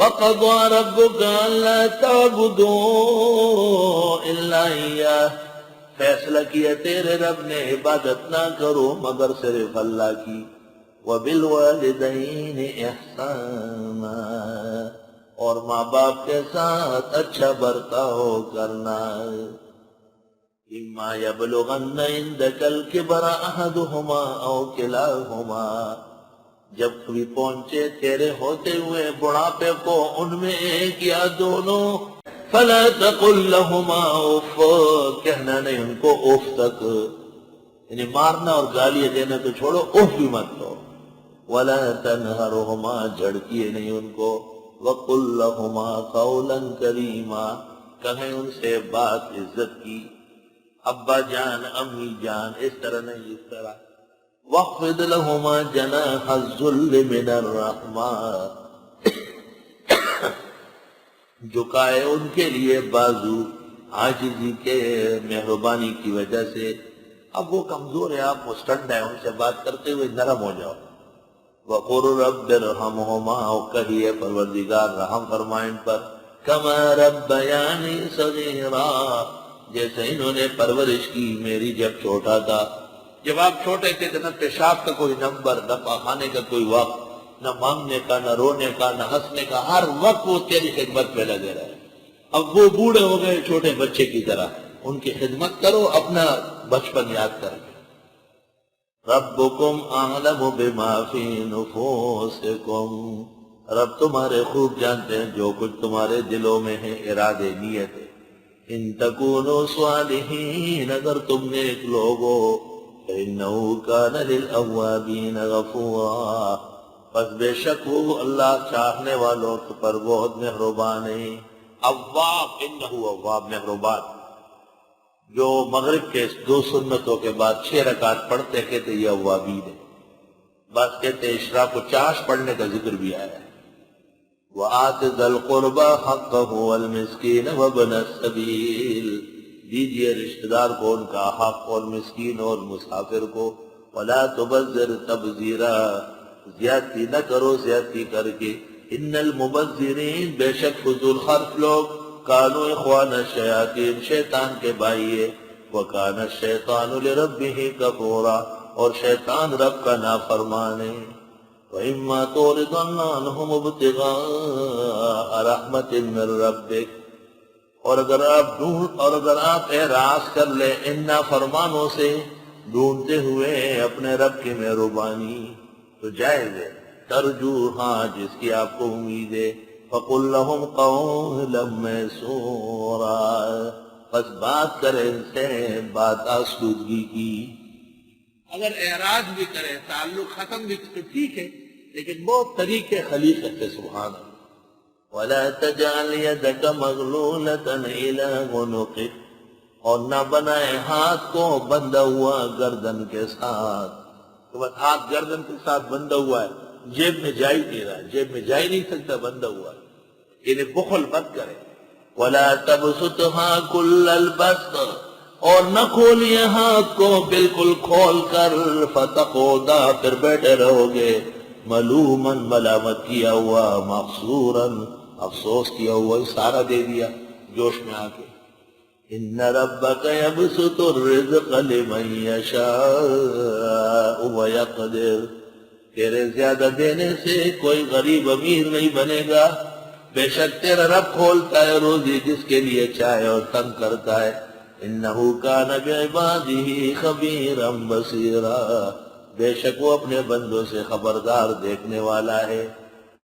وَقَضَىٰ رَبُّكَ أَلَّا تَعْبُدُوا إِلَّا إِيَّاهُ، فیصلہ کیا تیرے رب نے عبادت نہ کرو مگر صرف اللہ کی. وَبِالْوَالِدَيْنِ إِحْسَانًا، اور ماں باپ کے ساتھ اچھا برتاؤ کرنا. إِمَّا يَبْلُغَنَّ عِندَكَ الْكِبَرَ أَحَدُهُمَا أَوْ كِلَاهُمَا، جب کبھی پہنچے تیرے ہوتے ہوئے بڑھاپے کو ان میں ایک یا دونوں، فَلَا تَقُلْ لَهُمَا اُفٍّ، کہنا نہیں ان کو اف تک، یعنی مارنا اور گالیاں دینا تو چھوڑو، اف بھی مت دو. وَلَا تَنْهَرْهُمَا، جھڑکیے نہیں ان کو. وَقُلْ لَهُمَا قَوْلًا كَرِيمًا، کہیں ان سے بات عزت کی. ابا جان امی جان اس طرح نہیں، اس طرح. وَاخْفِضْ لَهُمَا جَنَاحَ الذُّلِّ مِنَ الرَّحْمَةِ، جھکائے ان کے لیے بازو عاجزی کے مہربانی کی وجہ سے. اب وہ کمزور ہے، آپ مستند ہیں، ان سے بات کرتے ہوئے نرم ہو جاؤ. وَقُلْ رَبِّ ارْحَمْهُمَا، اور کہیے پروردگار رحم فرمائے ان پر. كَمَا رَبَّيَانِي صَغِيرًا، جیسے انہوں نے پرورش کی میری جب چھوٹا تھا. جب آپ چھوٹے تھے تو نہ پیشاب کا کوئی نمبر، نہ پاخانے کا کوئی وقت، نہ مانگنے کا، نہ رونے کا، نہ ہنسنے کا، ہر وقت وہ تیری خدمت میں لگے رہے. اب وہ بوڑھے ہو گئے چھوٹے بچے کی طرح، ان کی خدمت کرو، اپنا بچپن یاد کر. ربکم اعلم بما فی نفوسکم، رب تمہارے خوب جانتے ہیں جو کچھ تمہارے دلوں میں ہے، ارادے نیت ہے. ان تکونوا صالحین، اگر تم نیک لوگ ہو، فإنہ کان للأوابین غفورا، پس بے شک وہ اللہ چاہنے والوں پر بہت مہربان ہے. اواب، انہ اواب، مہربان. جو مغرب کے 2 سنتوں کے بعد 6 رکعت پڑھتے کہتے یہ اوابین ہے. بس کہتے اشراق و چاش پڑھنے کا ذکر بھی آیا ہے. وَآتِ ذَا الْقُرْبَى حَقَّهُ وَالْمِسْكِينَ وَابْنَ السَّبِيلِ، دیجئے رشتہ دار کو ان کا حق اور مسکین اور مسافر کو. وَلَا تُبَذِّرْ تَبْذِيرًا، زیادتی نہ کرو زیادتی کر کے. ان المبذرین، بے شک فضول خرچ لوگ، کانوا اخوان الشیاطین، شیطان کے بھائی ہے. وَكَانَ الشَّيْطَانُ لِرَبِّهِ كَفُورًا، اور شیطان رب کا نافرمان ہے. وَإِمَّا تُعْرِضَنَّ عَنْهُمُ ابْتِغَاءَ رَحْمَةٍ مِّن رَّبِّكَ، اور اگر آپ اعراض کر لیں ان نافرمانوں سے، ڈھونڈتے ہوئے اپنے رب کی مہربانی، تو جائز ہے. ترجو، ہاں جس کی آپ کو امید ہے. فَقُلْ لَهُمْ قَوْلًا مَّيْسُورًا، بس بات کرے ان سے بات آسودگی کی. اگر اعراض بھی کرے، تعلق ختم بھی تو ٹھیک ہے، لیکن بہت طریقے خلیق سے. سبحان اللہ. وَلَا تَجْعَلْ يَدَكَ مَغْلُولَةً إِلَىٰ عُنُقِكَ، اور نہ بنائے ہاتھ کو بندھا ہوا گردن کے ساتھ. تو بس ہاتھ گردن کے ساتھ بندھا ہوا ہے، جیب میں جا ہی نہیں رہا، جیب میں جا ہی نہیں سکتا، بندھا ہوا ہے. انہیں بخل مت کرے. وَلَا تَبْسُطْهَا كُلَّ الْبَسْطِ، اور نہ کھولیے ہاتھ کو بالکل کھول کر. فَتَقْعُدَ، پھر بیٹھے رہو گے. ملوماً، ملامت کیا ہوا. مقصوراً، افسوس کیا ہوا. اشارہ دے دیا جوش میں آ کے. ان ربک یبسط الرزق لمن یشاء ویقدر، تیرے زیادہ دینے سے کوئی غریب امیر نہیں بنے گا. بے شک تیرا رب کھولتا ہے روزی جس کے لیے چاہے اور تنگ کرتا ہے. انہ کان بعبادہ خبیرا بصیرا، بے شک وہ اپنے بندوں سے خبردار دیکھنے والا ہے.